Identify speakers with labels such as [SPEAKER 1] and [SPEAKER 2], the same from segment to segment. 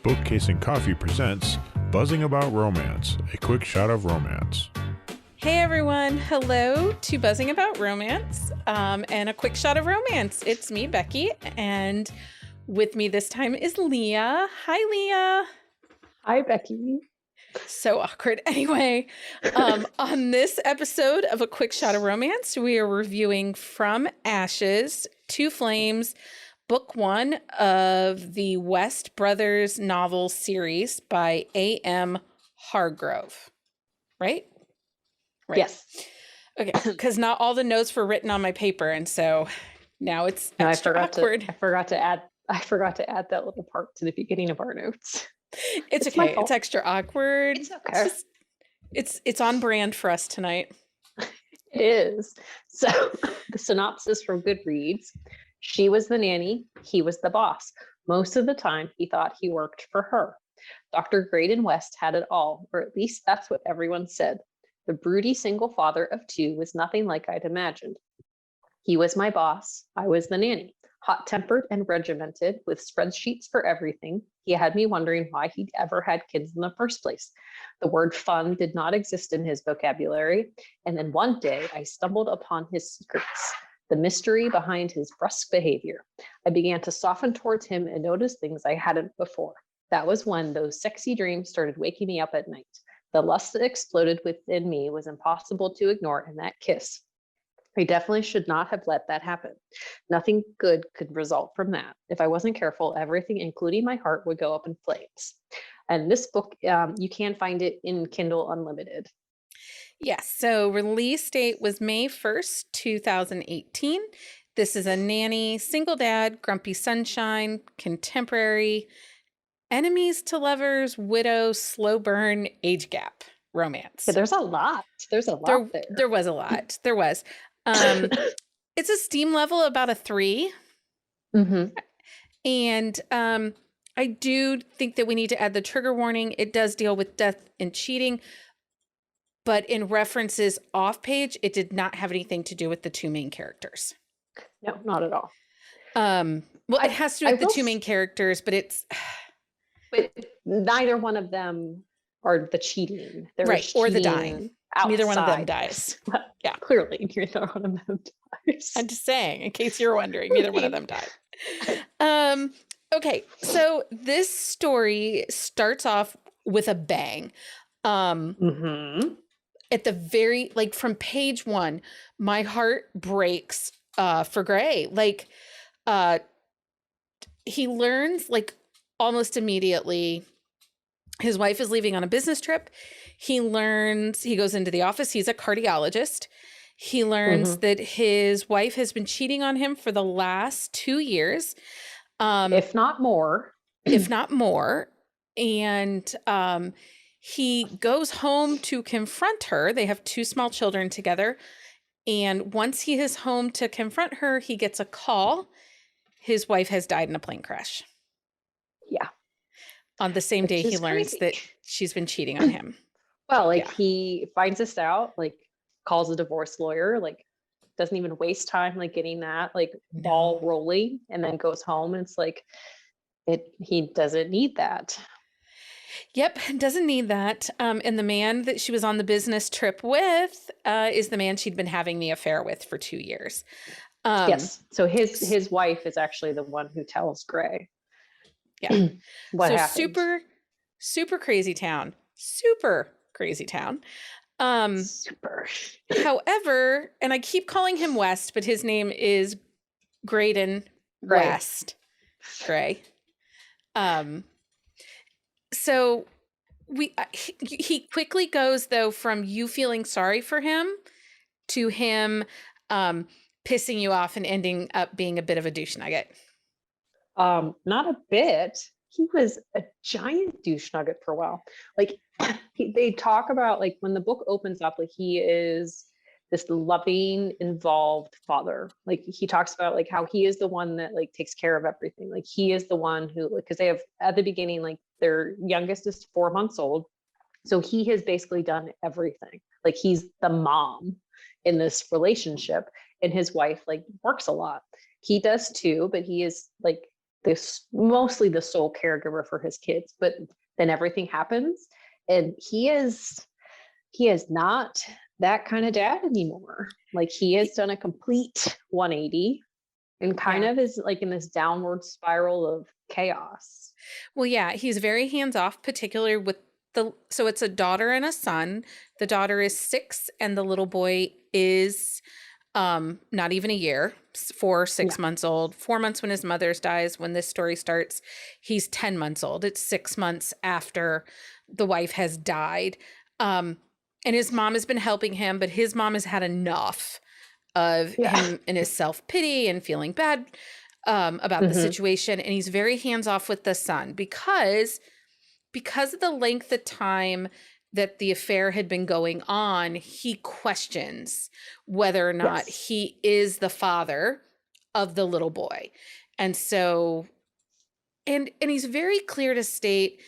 [SPEAKER 1] Bookcase and Coffee presents Buzzing About Romance, a quick shot of romance.
[SPEAKER 2] Hey everyone, hello to Buzzing About Romance and a quick shot of romance. It's me, Becky, and with me this time is Leah. Hi, Leah.
[SPEAKER 3] Hi, Becky.
[SPEAKER 2] So awkward. Anyway, on this episode of A Quick Shot of Romance, we are reviewing From Ashes to Flames, Book 1 of the West Brothers novel series by A.M. Hargrove. Right?
[SPEAKER 3] Yes.
[SPEAKER 2] Okay, because not all the notes were written on my paper, and so now it's extra awkward.
[SPEAKER 3] I forgot to add that little part to the beginning of our notes.
[SPEAKER 2] It's okay. It's extra awkward.
[SPEAKER 3] It's okay.
[SPEAKER 2] It's on brand for us tonight.
[SPEAKER 3] It is. So the synopsis from Goodreads: she was the nanny, he was the boss. Most of the time, he thought he worked for her. Dr. Greydon West had it all, or at least that's what everyone said. The broody single father of two was nothing like I'd imagined. He was my boss. I was the nanny. Hot-tempered and regimented, with spreadsheets for everything. He had me wondering why he'd ever had kids in the first place. The word fun did not exist in his vocabulary. And then one day, I stumbled upon his secrets, the mystery behind his brusque behavior. I began to soften towards him and notice things I hadn't before. That was when those sexy dreams started waking me up at night. The lust that exploded within me was impossible to ignore in that kiss. I definitely should not have let that happen. Nothing good could result from that. If I wasn't careful, everything, including my heart, would go up in flames. And this book, you can find it in Kindle Unlimited.
[SPEAKER 2] Yes, so release date was May 1st, 2018. This is a nanny, single dad, grumpy sunshine, contemporary, enemies to lovers, widow, slow burn, age gap romance.
[SPEAKER 3] Yeah, there's a lot. There
[SPEAKER 2] was a lot. There was. It's a steam level about a 3.
[SPEAKER 3] Mm-hmm.
[SPEAKER 2] And I do think that we need to add the trigger warning. It does deal with death and cheating, but in references off page, it did not have anything to do with the two main characters.
[SPEAKER 3] No, not at all.
[SPEAKER 2] Well, it has to do with the two main characters, but it's...
[SPEAKER 3] But neither one of them are the cheating. They're
[SPEAKER 2] right, or the dying.
[SPEAKER 3] Outside.
[SPEAKER 2] Neither one of them dies.
[SPEAKER 3] Yeah, clearly neither one of them dies.
[SPEAKER 2] I'm just saying, in case you're wondering, neither one of them died. Okay, so this story starts off with a bang. At the very, like from page 1, my heart breaks for Gray. Like, he learns, like, almost immediately, his wife is leaving on a business trip. He goes into the office. He's a cardiologist. He learns that his wife has been cheating on him for the last 2 years.
[SPEAKER 3] If not more.
[SPEAKER 2] And he goes home to confront her. They have 2 small children together. And once he is home to confront her, he gets a call. His wife has died in a plane crash.
[SPEAKER 3] Yeah.
[SPEAKER 2] On the same day he learns that she's been cheating on him.
[SPEAKER 3] Well, he finds this out, calls a divorce lawyer, doesn't even waste time, getting that, ball rolling, and then goes home. And it's he doesn't need that.
[SPEAKER 2] Yep, doesn't need that. And the man that she was on the business trip with is the man she'd been having the affair with for 2 years.
[SPEAKER 3] Yes. So his wife is actually the one who tells Gray.
[SPEAKER 2] Yeah.
[SPEAKER 3] What happened?
[SPEAKER 2] Super crazy town. Super crazy town.
[SPEAKER 3] Super.
[SPEAKER 2] However, and I keep calling him West, but his name is Greydon West. Gray. So he quickly goes, though, from you feeling sorry for him to him pissing you off and ending up being a bit of a douche nugget.
[SPEAKER 3] Not a bit. He was a giant douche nugget for a while. They talk about, when the book opens up, he is this loving, involved father. He talks about how he is the one that takes care of everything. He is the one who, because they have at the beginning, their youngest is 4 months old. So he has basically done everything. He's the mom in this relationship, and his wife works a lot. He does too, but he is mostly the sole caregiver for his kids, but then everything happens, and he is not that kind of dad anymore. Like, he has done a complete 180 and kind of is like in this downward spiral of chaos.
[SPEAKER 2] Well, yeah, he's very hands off, particularly with so it's a daughter and a son. The daughter is 6 and the little boy is not even a year, 6 months old. 4 months when his mother dies. When this story starts, he's 10 months old. It's 6 months after the wife has died. And his mom has been helping him, but his mom has had enough of him and his self-pity and feeling bad about the situation. And he's very hands-off with the son because of the length of time that the affair had been going on, he questions whether or not he is the father of the little boy. And so, and he's very clear to state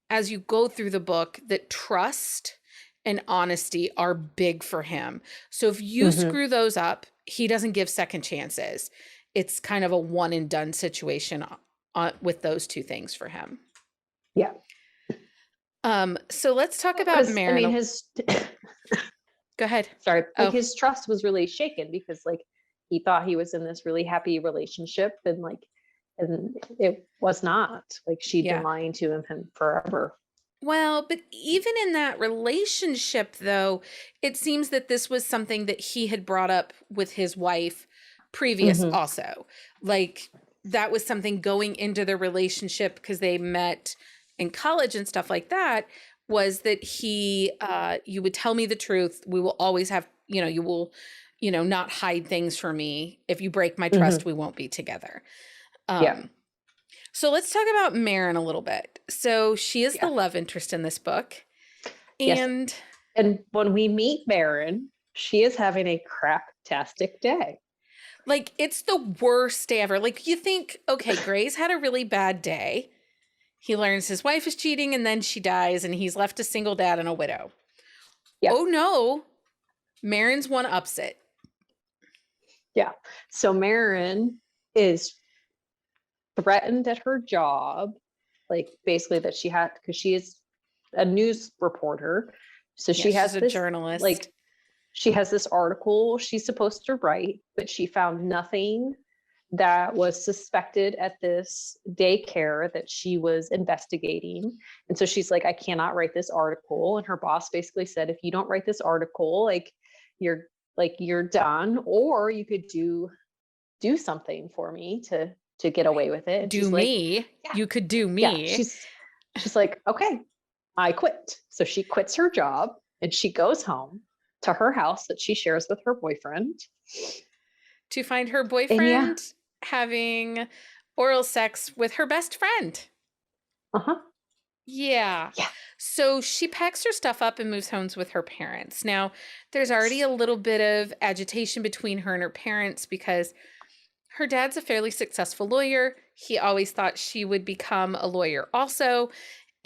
[SPEAKER 2] as you go through the book that trust and honesty are big for him. So if you screw those up, he doesn't give second chances. It's kind of a one and done situation with those two things for him.
[SPEAKER 3] Yeah.
[SPEAKER 2] So let's talk about Marin.
[SPEAKER 3] I mean, his
[SPEAKER 2] go ahead.
[SPEAKER 3] Sorry. Like, his trust was really shaken because, like, he thought he was in this really happy relationship, and it was not. Like, she'd been lying to him forever.
[SPEAKER 2] Well, but even in that relationship, though, it seems that this was something that he had brought up with his wife previous also. Like, that was something going into the relationship because they met in college and stuff like that, was that he, you would tell me the truth. We will always have, you will, not hide things from me. If you break my trust, we won't be together. So let's talk about Marin a little bit. So she is the love interest in this book. And
[SPEAKER 3] when we meet Marin, she is having a craptastic day.
[SPEAKER 2] Like, it's the worst day ever. Like, you think, okay, Gray's had a really bad day. He learns his wife is cheating and then she dies and he's left a single dad and a widow. Yep. Oh no, Marin's one-ups it.
[SPEAKER 3] Yeah. So Marin is threatened at her job, like, basically that she had, because she is a news reporter. So she has
[SPEAKER 2] a journalist.
[SPEAKER 3] Like, she has this article she's supposed to write, but she found nothing that was suspected at this daycare that she was investigating. And so she's like, I cannot write this article. And her boss basically said, if you don't write this article, you're done, or you could do something for me to get away with it. And
[SPEAKER 2] do me. Like, you could do me.
[SPEAKER 3] Yeah. She's like, okay, I quit. So she quits her job and she goes home to her house that she shares with her boyfriend.
[SPEAKER 2] To find her boyfriend having oral sex with her best friend. Yeah. So she packs her stuff up and moves home with her parents. Now, there's already a little bit of agitation between her and her parents because her dad's a fairly successful lawyer. He always thought she would become a lawyer also.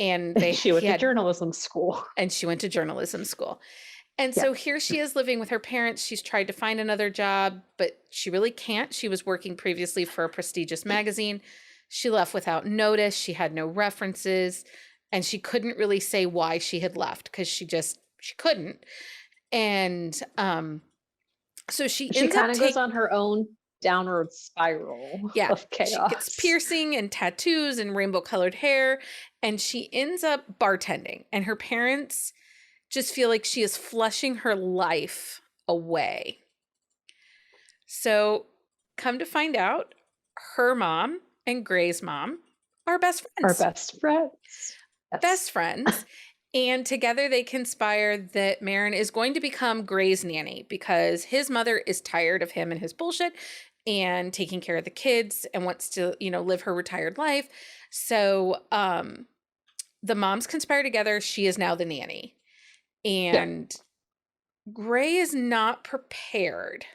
[SPEAKER 2] And
[SPEAKER 3] she went to journalism school.
[SPEAKER 2] And she went to journalism school. And so here she is living with her parents. She's tried to find another job, but she really can't. She was working previously for a prestigious magazine. She left without notice. She had no references, and she couldn't really say why she had left because she couldn't. And so she
[SPEAKER 3] kind of goes on her own downward spiral of chaos.
[SPEAKER 2] She gets piercing and tattoos and rainbow colored hair, and she ends up bartending. And her parents just feel like she is flushing her life away. So come to find out, her mom and Gray's mom are best friends. Best friends. And together they conspire that Marin is going to become Gray's nanny because his mother is tired of him and his bullshit and taking care of the kids and wants to, live her retired life. So the moms conspire together. She is now the nanny. And Gray is not prepared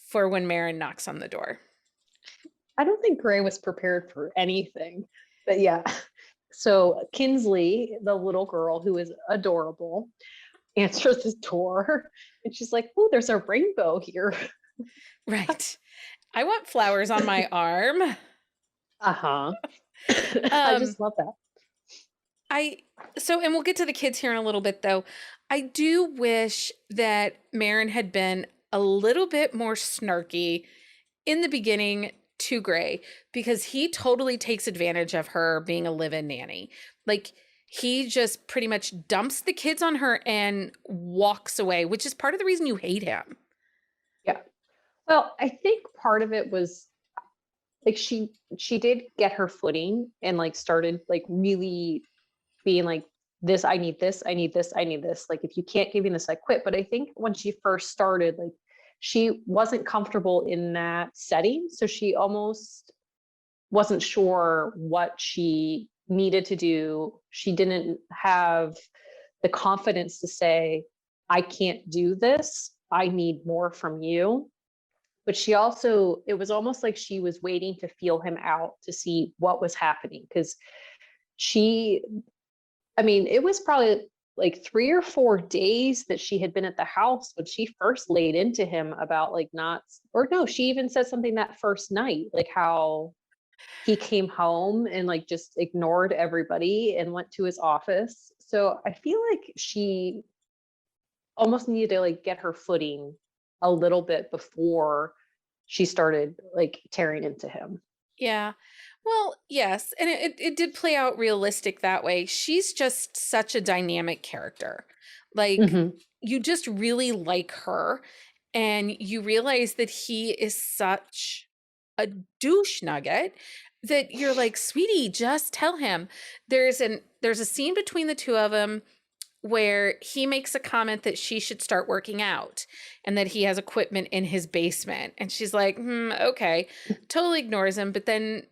[SPEAKER 2] for when Marin knocks on the door.
[SPEAKER 3] I don't think Gray was prepared for anything, but yeah. So Kinsley, the little girl who is adorable, answers the door and she's like, oh, there's a rainbow here.
[SPEAKER 2] Right. I want flowers on my arm.
[SPEAKER 3] Uh-huh. I
[SPEAKER 2] Um,
[SPEAKER 3] just love that.
[SPEAKER 2] and we'll get to the kids here in a little bit though. I do wish that Marin had been a little bit more snarky in the beginning to Gray, because he totally takes advantage of her being a live-in nanny. Like, he just pretty much dumps the kids on her and walks away, which is part of the reason you hate him.
[SPEAKER 3] Yeah. Well, I think part of it was like she did get her footing and like started like really being like, this, I need this, I need this, I need this. Like, if you can't give me this, I quit. But I think when she first started, like, she wasn't comfortable in that setting. So she almost wasn't sure what she needed to do. She didn't have the confidence to say, I can't do this. I need more from you. But she also, it was almost like she was waiting to feel him out to see what was happening. Because she, I mean, it was probably like 3 or 4 days that she had been at the house when she first laid into him about like not, or no, she even said something that first night, like how he came home and like just ignored everybody and went to his office. So I feel like she almost needed to like get her footing a little bit before she started like tearing into him.
[SPEAKER 2] Yeah. Well, yes. And it did play out realistic that way. She's just such a dynamic character. Like,
[SPEAKER 3] Mm-hmm.
[SPEAKER 2] you just really like her, and you realize that he is such a douche nugget that you're like, sweetie, just tell him. There's a scene between the two of them where he makes a comment that she should start working out and that he has equipment in his basement. And she's like, okay, totally ignores him. But then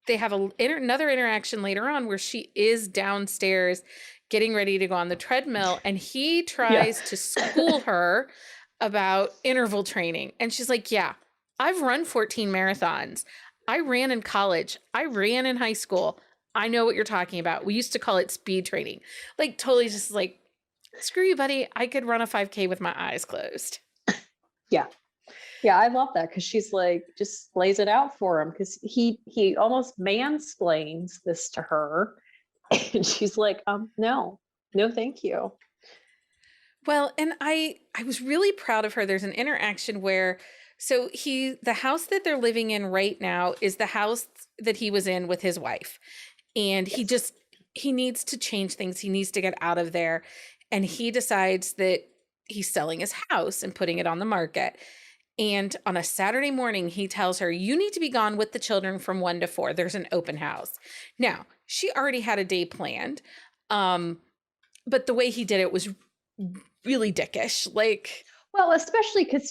[SPEAKER 2] they have another interaction later on where she is downstairs getting ready to go on the treadmill, and he
[SPEAKER 3] Yeah.
[SPEAKER 2] tries to school her about interval training. And she's like, yeah, I've run 14 marathons. I ran in college. I ran in high school. I know what you're talking about. We used to call it speed training. Like, totally just like, screw you, buddy. I could run a 5K with my eyes closed.
[SPEAKER 3] Yeah. Yeah, I love that because she's like just lays it out for him because he almost mansplains this to her, and she's like, no, thank you.
[SPEAKER 2] Well, and I was really proud of her. There's an interaction where, so the house that they're living in right now is the house that he was in with his wife. And
[SPEAKER 3] Yes.
[SPEAKER 2] he needs to change things. He needs to get out of there. And he decides that he's selling his house and putting it on the market. And on a Saturday morning, he tells her, you need to be gone with the children from 1 to 4. There's an open house. Now, she already had a day planned. But the way he did it was really dickish. Like,
[SPEAKER 3] Well, especially because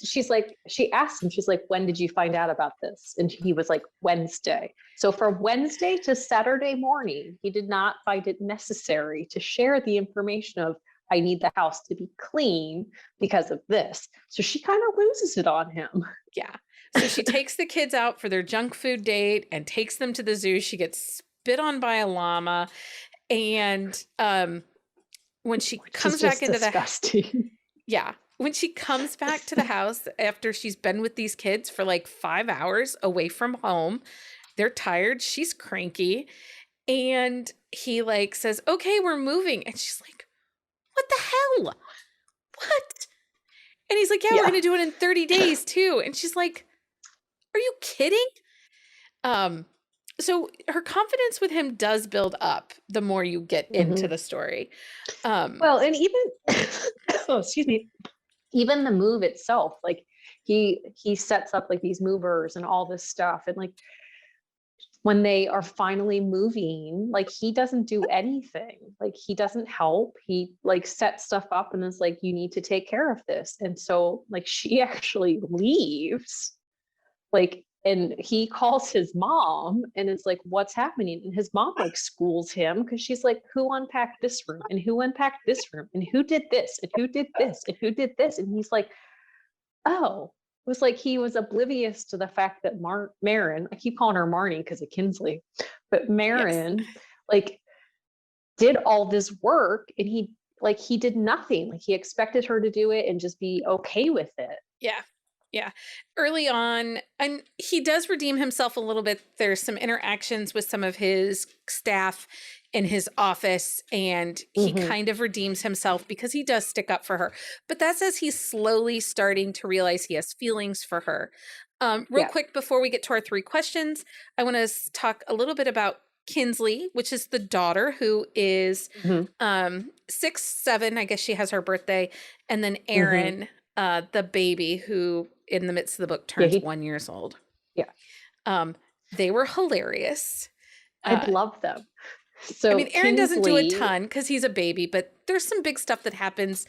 [SPEAKER 3] she asked him, she's like, when did you find out about this? And he was like, Wednesday. So from Wednesday to Saturday morning, he did not find it necessary to share the information of, I need the house to be clean because of this. So she kind of loses it on him.
[SPEAKER 2] yeah. So she takes the kids out for their junk food date and takes them to the zoo. She gets spit on by a llama. And when she comes back into
[SPEAKER 3] disgusting.
[SPEAKER 2] when she comes back to the house after she's been with these kids for like 5 hours away from home, they're tired. She's cranky. And he like says, okay, we're moving. And she's like, what the hell? What? And he's like, yeah, we're going to do it in 30 days too. And she's like, are you kidding? So her confidence with him does build up the more you get into the story.
[SPEAKER 3] Well, and even, oh, excuse me, even the move itself, like he sets up like these movers and all this stuff. And like, when they are finally moving, like he doesn't do anything. Like he doesn't help. He like sets stuff up and is like, you need to take care of this. And so like she actually leaves, like, and he calls his mom and is like, what's happening? And his mom like schools him because she's like, who unpacked this room and who unpacked this room and who did this and who did this and who did this? And he's like, oh, it was like he was oblivious to the fact that Marin, I keep calling her Marnie because of Kinsley, but Marin like did all this work and he did nothing. Like he expected her to do it and just be okay with it.
[SPEAKER 2] Yeah. Yeah. Early on, and he does redeem himself a little bit. There's some interactions with some of his staff in his office, and he
[SPEAKER 3] Mhm.
[SPEAKER 2] kind of redeems himself because he does stick up for her. But that's as he's slowly starting to realize he has feelings for her. Real
[SPEAKER 3] Yeah.
[SPEAKER 2] quick, before we get to our 3 questions, I want to talk a little bit about Kinsley, which is the daughter who is
[SPEAKER 3] Mhm.
[SPEAKER 2] 6, 7. I guess she has her birthday. And then
[SPEAKER 3] Mhm.
[SPEAKER 2] Aaron, the baby, who in the midst of the book
[SPEAKER 3] Yeah,
[SPEAKER 2] turns 1 years old.
[SPEAKER 3] yeah.
[SPEAKER 2] Um, they were hilarious.
[SPEAKER 3] I
[SPEAKER 2] Uh,
[SPEAKER 3] love them.
[SPEAKER 2] I
[SPEAKER 3] So
[SPEAKER 2] mean, Aaron doesn't do a
[SPEAKER 3] Kinsley,
[SPEAKER 2] ton because he's a baby, but there's some big stuff that happens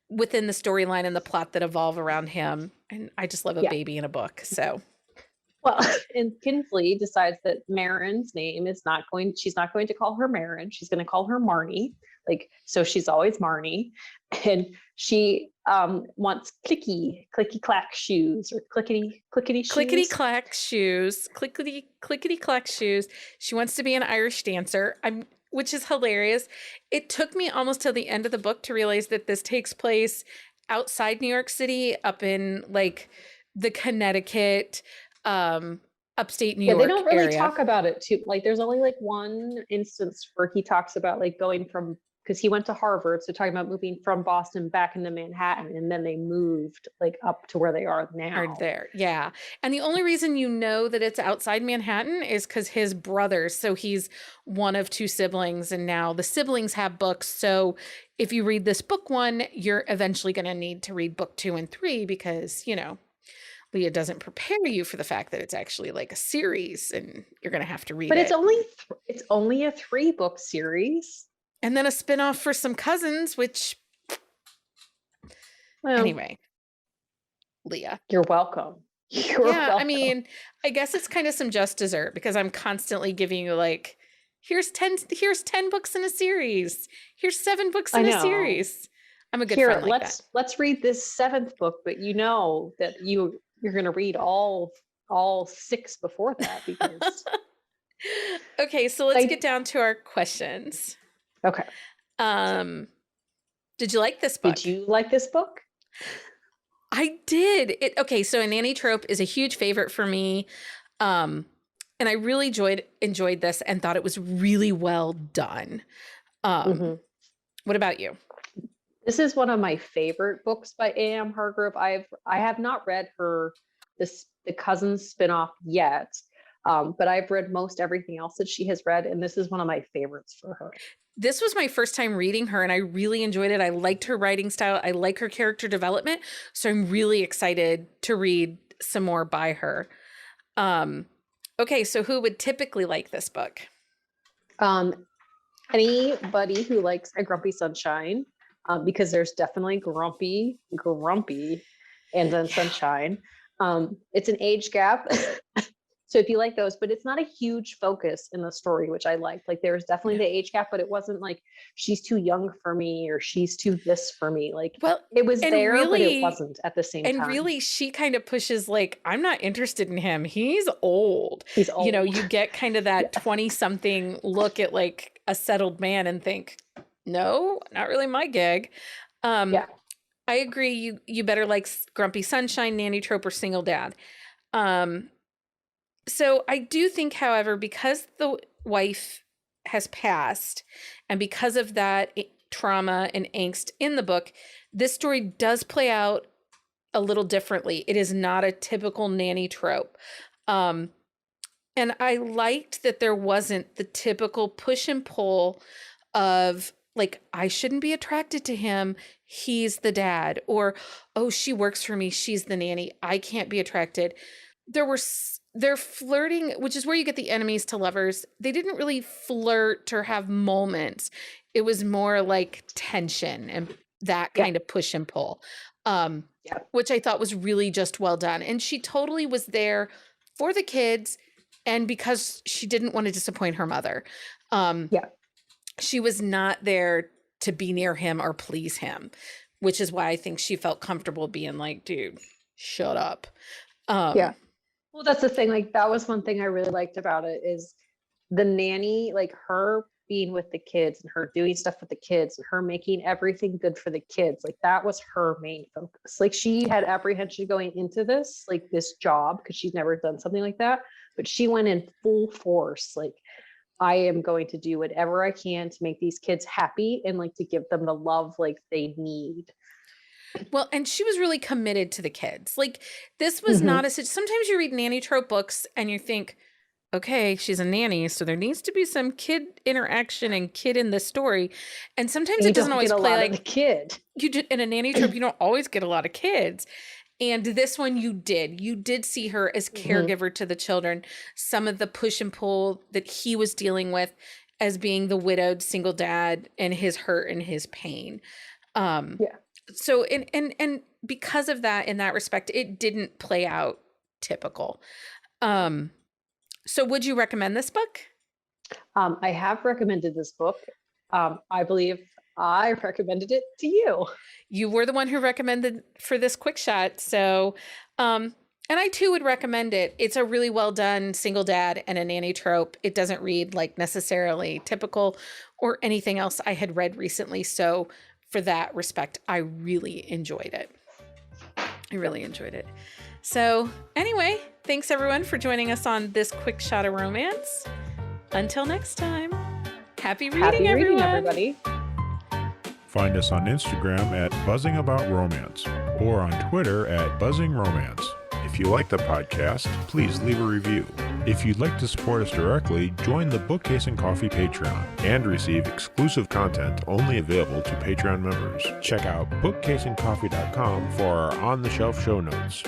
[SPEAKER 2] within the storyline and the plot that evolve around him. And I just love a
[SPEAKER 3] yeah.
[SPEAKER 2] baby in a book. So
[SPEAKER 3] Well, and Kinsley decides that Marin's name is not going, she's not going to call her Marin. She's going to call her Marnie. Like, so she's always Marnie. And she wants clicky clack shoes or clickety
[SPEAKER 2] clickety
[SPEAKER 3] shoes.
[SPEAKER 2] clack shoes, clickety clack shoes. She wants to be an Irish dancer. Which is hilarious. It took me almost till the end of the book to realize that this takes place outside New York City, up in like the Connecticut, upstate New
[SPEAKER 3] Yeah, they
[SPEAKER 2] York
[SPEAKER 3] don't really
[SPEAKER 2] area.
[SPEAKER 3] talk about it too. Like, there's only like one instance where he talks about like going from, because he went to Harvard, so talking about moving from Boston back into Manhattan, and then they moved like up to where they are now.
[SPEAKER 2] Are there, yeah. And the only reason you know that it's outside Manhattan is because his brothers, so he's one of 2 siblings, and now the siblings have books. So if you read this book 1, you're eventually going to need to read book 2 and 3 because, Leah doesn't prepare you for the fact that it's actually like a series and you're going to have to read
[SPEAKER 3] But
[SPEAKER 2] it.
[SPEAKER 3] it's only a 3-book series.
[SPEAKER 2] And then a spinoff for some cousins, which,
[SPEAKER 3] Well,
[SPEAKER 2] anyway, Leah.
[SPEAKER 3] you're welcome. You're
[SPEAKER 2] Yeah, I
[SPEAKER 3] welcome.
[SPEAKER 2] mean, I guess it's kind of some just dessert because I'm constantly giving you like, here's 10 books in a series. Here's 7 books
[SPEAKER 3] I
[SPEAKER 2] in a
[SPEAKER 3] know.
[SPEAKER 2] series. I'm a good
[SPEAKER 3] Here,
[SPEAKER 2] friend like that.
[SPEAKER 3] let's read this 7th book, but you know that you're going to read all 6 before that because
[SPEAKER 2] Okay, so let's
[SPEAKER 3] I-
[SPEAKER 2] get down to our questions.
[SPEAKER 3] okay.
[SPEAKER 2] Did you like this book?
[SPEAKER 3] Did you like this book?
[SPEAKER 2] I did. Okay, so a nanny trope is a huge favorite for me. And I really enjoyed this and thought it was really well done. What about you?
[SPEAKER 3] This is one of my favorite books by A.M. Hargrove. I have not read the Cousins spinoff yet, but I've read most everything else that she has read, and this is one of my favorites for her.
[SPEAKER 2] This was my first time reading her, and I really enjoyed it. I liked her writing style. I like her character development, so I'm really excited to read some more by her. Okay, so who would typically like this book?
[SPEAKER 3] Anybody who likes a grumpy sunshine, because there's definitely grumpy, and then sunshine. It's an age gap. So if you like those, but it's not a huge focus in the story, which I liked. Like, there was definitely the age gap, but it wasn't like she's too young for me or she's too this for me. Like,
[SPEAKER 2] Well,
[SPEAKER 3] it was
[SPEAKER 2] and
[SPEAKER 3] there, but
[SPEAKER 2] really-
[SPEAKER 3] it wasn't at the same
[SPEAKER 2] And
[SPEAKER 3] time.
[SPEAKER 2] really, she kind of pushes like, I'm not interested in him. He's old.
[SPEAKER 3] He's old.
[SPEAKER 2] You get kind of that 20-something look at like a settled man and think, no, not really my gig.
[SPEAKER 3] Yeah.
[SPEAKER 2] I agree. You better like Grumpy Sunshine, Nanny Trope, or Single Dad. So I do think, however, because the wife has passed and because of that trauma and angst in the book, this story does play out a little differently. It is not a typical nanny trope. And I liked that there wasn't the typical push and pull of like, I shouldn't be attracted to him. He's the dad. Or, oh, she works for me. She's the nanny. I can't be attracted. They're flirting, which is where you get the enemies to lovers. They didn't really flirt or have moments. It was more like tension and that kind of push and pull, which I thought was really just well done. And she totally was there for the kids and because she didn't want to disappoint her mother. She was not there to be near him or please him, which is why I think she felt comfortable being like, dude, shut up.
[SPEAKER 3] Well, that's the thing. Like, that was one thing I really liked about it is the nanny, like her being with the kids and her doing stuff with the kids and her making everything good for the kids. Like that was her main focus. Like she had apprehension going into this, like this job, because she'd never done something like that, but she went in full force. Like, I am going to do whatever I can to make these kids happy and like to give them the love like they need.
[SPEAKER 2] Well, and she was really committed to the kids. Like this was not a, sometimes you read nanny trope books and you think, okay, she's a nanny, so there needs to be some kid interaction and kid in the story. And sometimes it doesn't always play like
[SPEAKER 3] the kid.
[SPEAKER 2] You did in a nanny trope, you don't always get a lot of kids. And this one you did see her as caregiver to the children. Some of the push and pull that he was dealing with as being the widowed single dad and his hurt and his pain. So, and because of that, in that respect, it didn't play out typical. So would you recommend this book?
[SPEAKER 3] I have recommended this book. I believe I recommended it to you.
[SPEAKER 2] You were the one who recommended for this quick shot. So, and I too would recommend it. It's a really well done single dad and a nanny trope. It doesn't read like necessarily typical or anything else I had read recently. So for that respect, I really enjoyed it. So anyway, thanks everyone for joining us on this quick shot of romance. Until next time, happy reading,
[SPEAKER 3] everybody.
[SPEAKER 1] Find us on Instagram at buzzingaboutromance or on Twitter at buzzingromance. If you like the podcast, please leave a review. If you'd like to support us directly, join the Bookcase and Coffee Patreon and receive exclusive content only available to Patreon members. Check out bookcaseandcoffee.com for our on-the-shelf show notes.